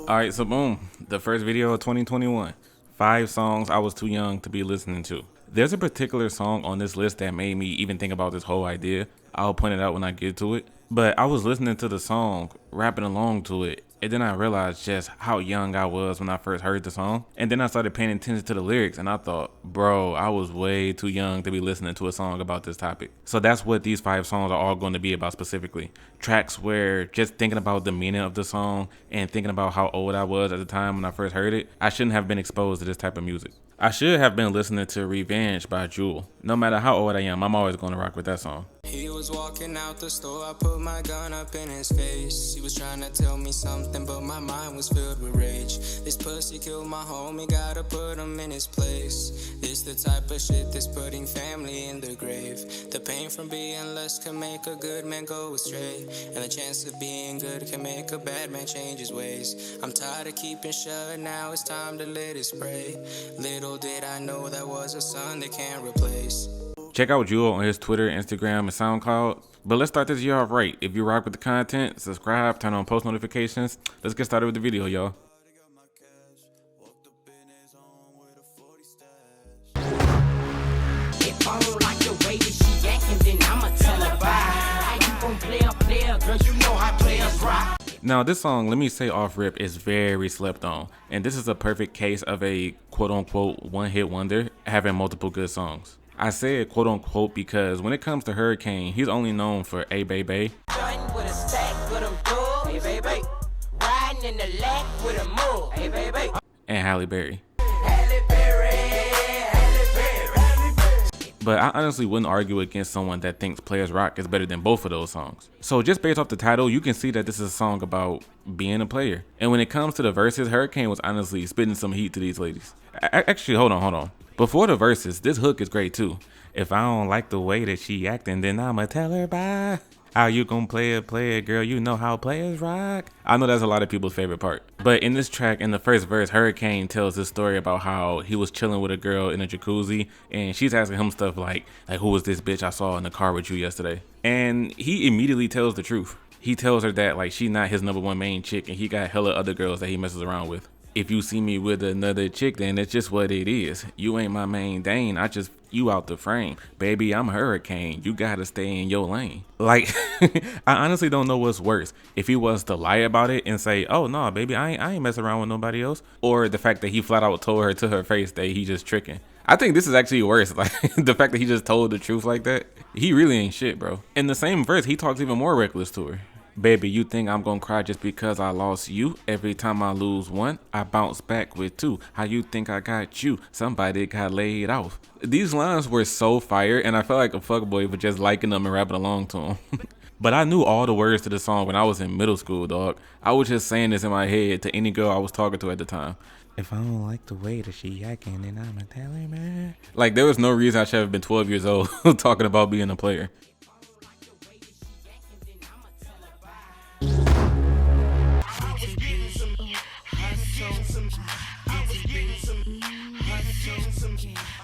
Alright, so boom, the first video of 2021. 5 songs I was too young to be listening to. There's a particular song on this list that made me even think about this whole idea. I'll point it out when I get to it. But I was listening to the song, rapping along to it, and then I realized just how young I was when I first heard the song. And then I started paying attention to the lyrics and I thought, bro, I was way too young to be listening to a song about this topic. So that's what these 5 songs are all going to be about specifically. Tracks where just thinking about the meaning of the song and thinking about how old I was at the time when I first heard it, I shouldn't have been exposed to this type of music. I should have been listening to Revenge by Jewel. No matter how old I am, I'm always going to rock with that song. He was walking out the store, I put my gun up in his face. He was trying to tell me something, but my mind was filled with rage. This pussy killed my homie, gotta put him in his place. This the type of shit that's putting family in the grave. The pain from being less can make a good man go astray, and the chance of being good can make a bad man change his ways. I'm tired of keeping shut, now it's time to let it spray. Little did I know that was a son they can't replace. Check out Jewel on his Twitter, Instagram, and SoundCloud. But let's start this year off right. If you rock with the content, subscribe, turn on post notifications. Let's get started with the video, y'all. If I don't like the way that she acting, then I'ma tell her bye. How you gon' play a player, girl? You know how players rock. Now, this song, let me say off rip, is very slept on. And this is a perfect case of a quote-unquote one-hit wonder having multiple good songs. I said quote unquote because when it comes to Hurricane, he's only known for A Baby and Halle Berry. But I honestly wouldn't argue against someone that thinks Players Rock is better than both of those songs. So just based off the title, you can see that this is a song about being a player. And when it comes to the verses, Hurricane was honestly spitting some heat to these ladies. Actually, hold on. Before the verses, this hook is great too. If I don't like the way that she acting, then I'ma tell her bye. How you gon' play it, girl? You know how players rock. I know that's a lot of people's favorite part. But in this track, in the first verse, Hurricane tells this story about how he was chilling with a girl in a jacuzzi, and she's asking him stuff like who was this bitch I saw in the car with you yesterday? And he immediately tells the truth. He tells her that she's not his #1 main chick, and he got hella other girls that he messes around with. If you see me with another chick, then it's just what it is. You ain't my main dame, I just you out the frame. Baby, I'm Hurricane, you gotta stay in your lane. I honestly don't know what's worse. If he was to lie about it and say, oh no, baby, I ain't messing around with nobody else. Or the fact that he flat out told her to her face that he just tricking. I think this is actually worse. The fact that he just told the truth like that. He really ain't shit, bro. In the same verse, he talks even more reckless to her. Baby, you think I'm gonna cry just because I lost you? Every time I lose one, I bounce back with 2. How you think I got you? Somebody got laid off. These lines were so fire, and I felt like a fuckboy for just liking them and rapping along to them. But I knew all the words to the song when I was in middle school, dog. I was just saying this in my head to any girl I was talking to at the time. If I don't like the way that she acting, then I'ma tell her, man. There was no reason I should have been 12 years old talking about being a player.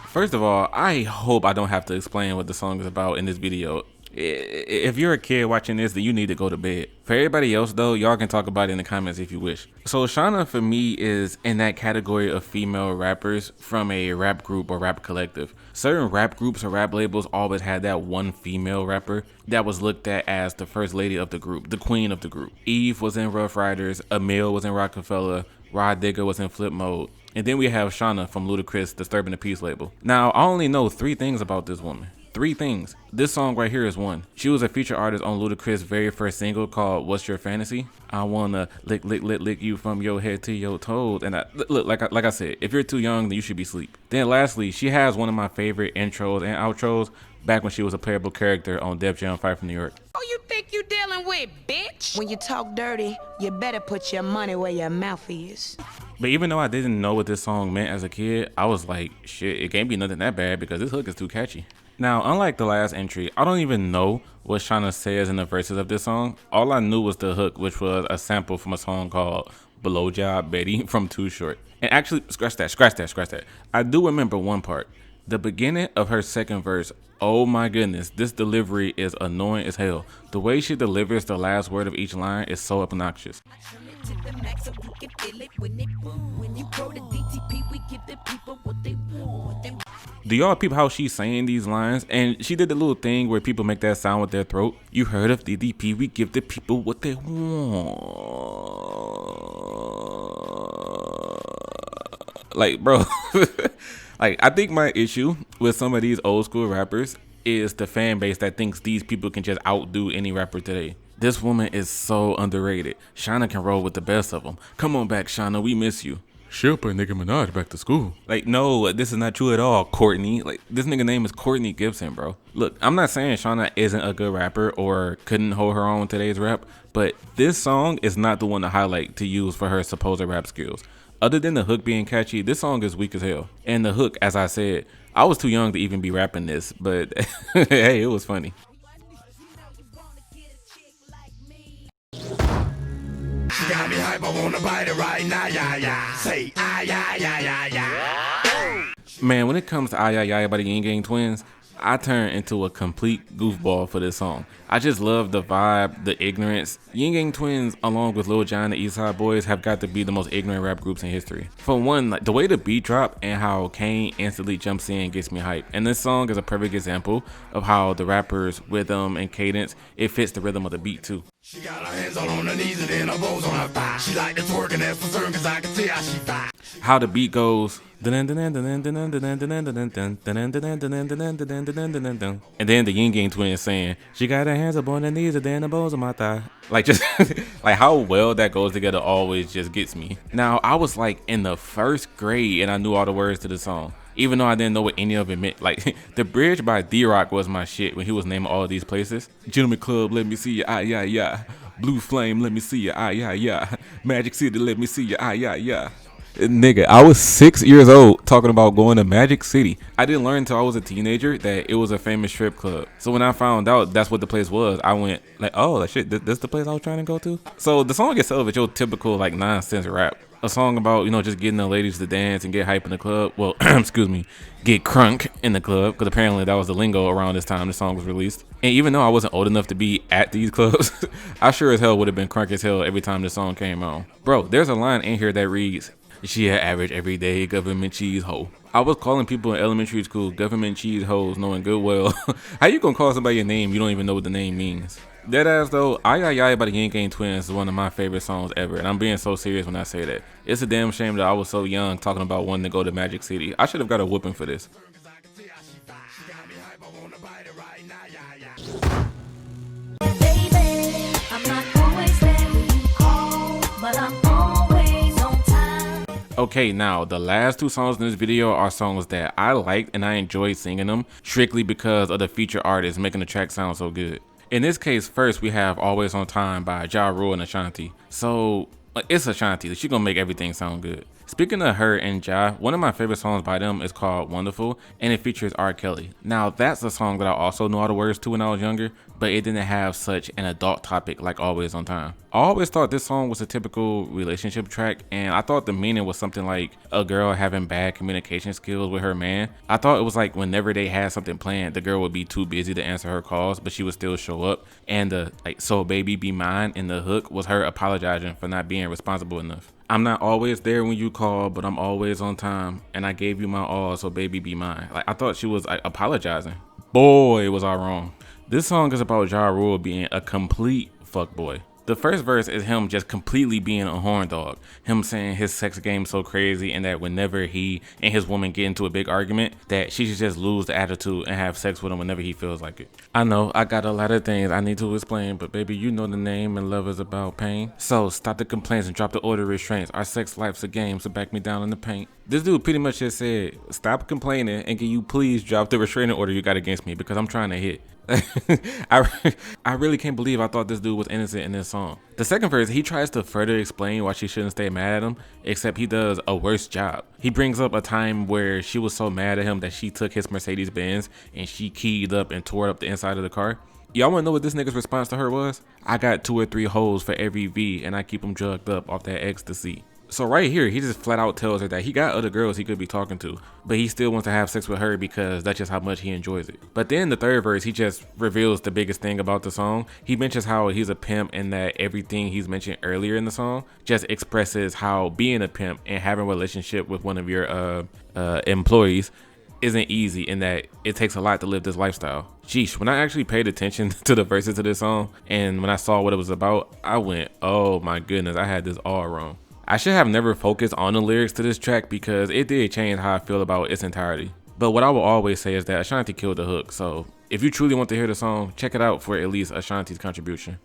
First of all, I hope I don't have to explain what the song is about in this video. If you're a kid watching this, then you need to go to bed. For everybody else though, y'all can talk about it in the comments if you wish. So Shauna for me is in that category of female rappers from a rap group or rap collective. Certain rap groups or rap labels always had that one female rapper that was looked at as the first lady of the group, the queen of the group. Eve was in Rough Riders, Emil was in Rockefeller, Rod Digger was in Flip Mode. And then we have Shauna from Ludacris' Disturbing the Peace label. Now, I only know 3 things about this woman. 3 things. This song right here is one. She was a featured artist on Ludacris' very first single called What's Your Fantasy? I wanna lick you from your head to your toes. And look, like I said, if you're too young, then you should be asleep. Then lastly, she has one of my favorite intros and outros back when she was a playable character on Def Jam Fight from New York. Who you think you dealing with, bitch? When you talk dirty, you better put your money where your mouth is. But even though I didn't know what this song meant as a kid, I was like, shit, it can't be nothing that bad because this hook is too catchy. Now, unlike the last entry, I don't even know what Shauna says in the verses of this song. All I knew was the hook, which was a sample from a song called Blowjob Betty from Too Short. And actually, scratch that. I do remember one part. The beginning of her second verse, oh my goodness, this delivery is annoying as hell. The way she delivers the last word of each line is so obnoxious. to the max so you can feel it when it boom. When you grow the DTP, we give the people what they want. Do y'all peep how she's saying these lines? And she did the little thing where people make that sound with their throat. You heard of DDP, we give the people what they want. Like, bro, like, I think my issue with some of these old school rappers is the fan base that thinks these people can just outdo any rapper today. This woman is so underrated. Shauna can roll with the best of them. Come on back, Shauna, we miss you. She'll put Nicki Minaj back to school. Like, no, this is not true at all, Courtney. Like, this nigga name is Courtney Gibson, bro. Look, I'm not saying Shauna isn't a good rapper or couldn't hold her own in today's rap, but this song is not the one to highlight to use for her supposed rap skills. Other than the hook being catchy, this song is weak as hell. And the hook, as I said, I was too young to even be rapping this, but hey, it was funny. She got me hype, I wanna bite it right now, yeah, yeah. Say, ah, yeah, yeah, yeah, yeah. Man, when it comes to Ay Ay Ay by the Yin Gang Twins, I turn into a complete goofball for this song. I just love the vibe, the ignorance. Yin Gang Twins, along with Lil Jon and the Eastside Boys, have got to be the most ignorant rap groups in history. For one, like the way the beat drop and how Kane instantly jumps in gets me hyped. And this song is a perfect example of how the rapper's rhythm and cadence, it fits the rhythm of the beat too. She got her hands all on her knees and then her bows on her thigh. She like to twerk and that's for certain cause I can tell she fine. How the beat goes. And then the Yin Gang Twins saying, she got her hands up on her knees and then the bones on my thigh. Like, just like how well that goes together always just gets me. Now, I was like in the first grade and I knew all the words to the song, even though I didn't know what any of it meant. Like, the bridge by D-Rock was my shit when he was naming all of these places. Gentleman Club, let me see you, ah, yeah, yeah. Blue Flame, let me see you, ah, yeah, yeah. Magic City, let me see you, ah, yeah, yeah. Nigga, I was 6 years old talking about going to Magic City. I didn't learn until I was a teenager that it was a famous strip club. So when I found out that's what the place was, I went like, oh, that shit, this the place I was trying to go to? So the song itself is your typical like nonsense rap. A song about, you know, just getting the ladies to dance and get hype in the club. Well, excuse me, get crunk in the club, because apparently that was the lingo around this time the song was released. And even though I wasn't old enough to be at these clubs, I sure as hell would have been crunk as hell every time the song came on. Bro, there's a line in here that reads, she had average everyday government cheese hoe. I was calling people in elementary school government cheese hoes, knowing good well how you gonna call somebody a name you don't even know what the name means. Deadass though, Ay Ay Ay by the Yin Gang Twins is one of my favorite songs ever, and I'm being so serious when I say that. It's a damn shame that I was so young talking about wanting to go to Magic City. I should have got a whooping for this. Baby, I'm not always there when you call, but I'm always on time. Okay, now the last two songs in this video are songs that I liked and I enjoyed singing them strictly because of the feature artist making the track sound so good. In this case, first we have Always on Time by Ja Rule and Ashanti. So it's Ashanti, she gonna make everything sound good. Speaking of her and Ja, one of my favorite songs by them is called Wonderful, and it features R. Kelly. Now that's a song that I also knew all the words to when I was younger, but it didn't have such an adult topic like Always on Time. I always thought this song was a typical relationship track, and I thought the meaning was something like a girl having bad communication skills with her man. I thought it was like whenever they had something planned, the girl would be too busy to answer her calls, but she would still show up. And the like, so baby be mine in the hook was her apologizing for not being responsible enough. I'm not always there when you call, but I'm always on time, and I gave you my all, so baby be mine. Like, I thought she was like apologizing. Boy, was I wrong. This song is about Ja Rule being a complete fuckboy. The first verse is him just completely being a horn dog. Him saying his sex game's so crazy and that whenever he and his woman get into a big argument, that she should just lose the attitude and have sex with him whenever he feels like it. I know, I got a lot of things I need to explain, but baby, you know the name and love is about pain. So stop the complaints and drop the order restraints. Our sex life's a game, so back me down in the paint. This dude pretty much just said, stop complaining and can you please drop the restraining order you got against me because I'm trying to hit. I really can't believe I thought this dude was innocent in this song. The second verse, he tries to further explain why she shouldn't stay mad at him, except he does a worse job. He brings up a time where she was so mad at him that she took his Mercedes Benz and she keyed up and tore up the inside of the car. Y'all wanna know what this nigga's response to her was? I got 2 or 3 hoes for every V and I keep them drugged up off that ecstasy. So right here, he just flat out tells her that he got other girls he could be talking to, but he still wants to have sex with her because that's just how much he enjoys it. But then the third verse, he just reveals the biggest thing about the song. He mentions how he's a pimp and that everything he's mentioned earlier in the song just expresses how being a pimp and having a relationship with one of your employees isn't easy, and that it takes a lot to live this lifestyle. Sheesh, when I actually paid attention to the verses to this song and when I saw what it was about, I went, oh my goodness, I had this all wrong. I should have never focused on the lyrics to this track because it did change how I feel about its entirety. But what I will always say is that Ashanti killed the hook, so if you truly want to hear the song, check it out for at least Ashanti's contribution.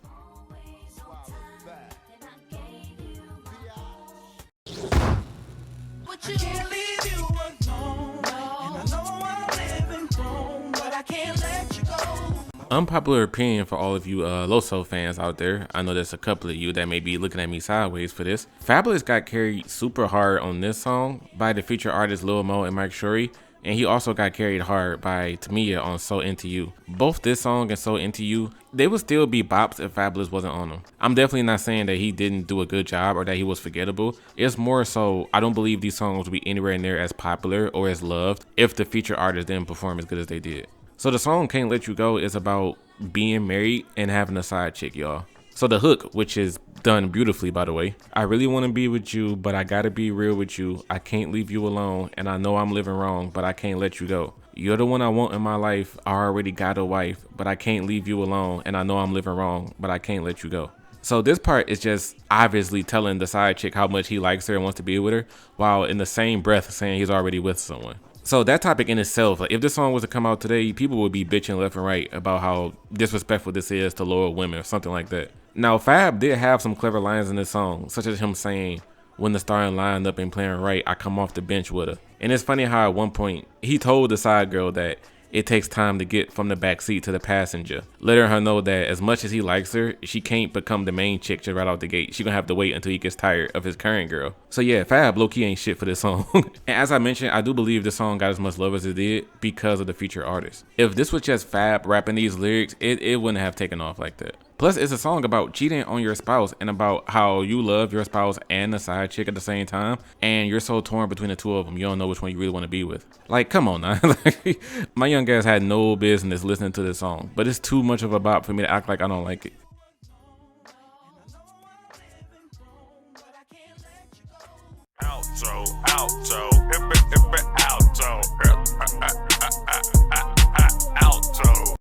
Unpopular opinion for all of you Loso fans out there. I know there's a couple of you that may be looking at me sideways for this. Fabulous got carried super hard on this song by the featured artists Lil Mo and Mike Shorey, and he also got carried hard by Tamia on So Into You. Both this song and So Into You, they would still be bops if Fabulous wasn't on them. I'm definitely not saying that he didn't do a good job or that he was forgettable. It's more so I don't believe these songs would be anywhere near as popular or as loved if the featured artists didn't perform as good as they did. So the song Can't Let You Go is about being married and having a side chick, y'all. So the hook, which is done beautifully, by the way. I really want to be with you, but I gotta be real with you. I can't leave you alone, and I know I'm living wrong, but I can't let you go. You're the one I want in my life. I already got a wife, but I can't leave you alone, and I know I'm living wrong, but I can't let you go. So this part is just obviously telling the side chick how much he likes her and wants to be with her, while in the same breath saying he's already with someone. So that topic in itself, like if this song was to come out today, people would be bitching left and right about how disrespectful this is to lower women or something like that. Now Fab did have some clever lines in this song, such as him saying, when the starting lined up and playing right, I come off the bench with her. And it's funny how at one point he told the side girl that it takes time to get from the back seat to the passenger, letting her know that as much as he likes her, she can't become the main chick just right out the gate. She gonna have to wait until he gets tired of his current girl. So yeah, Fab low-key ain't shit for this song. And as I mentioned, I do believe this song got as much love as it did because of the featured artist. If this was just Fab rapping these lyrics, it wouldn't have taken off like that. Plus, it's a song about cheating on your spouse and about how you love your spouse and the side chick at the same time, and you're so torn between the two of them, you don't know which one you really want to be with. Like, come on now. My young ass had no business listening to this song, but it's too much of a bop for me to act like I don't like it. Alto, alto, alto.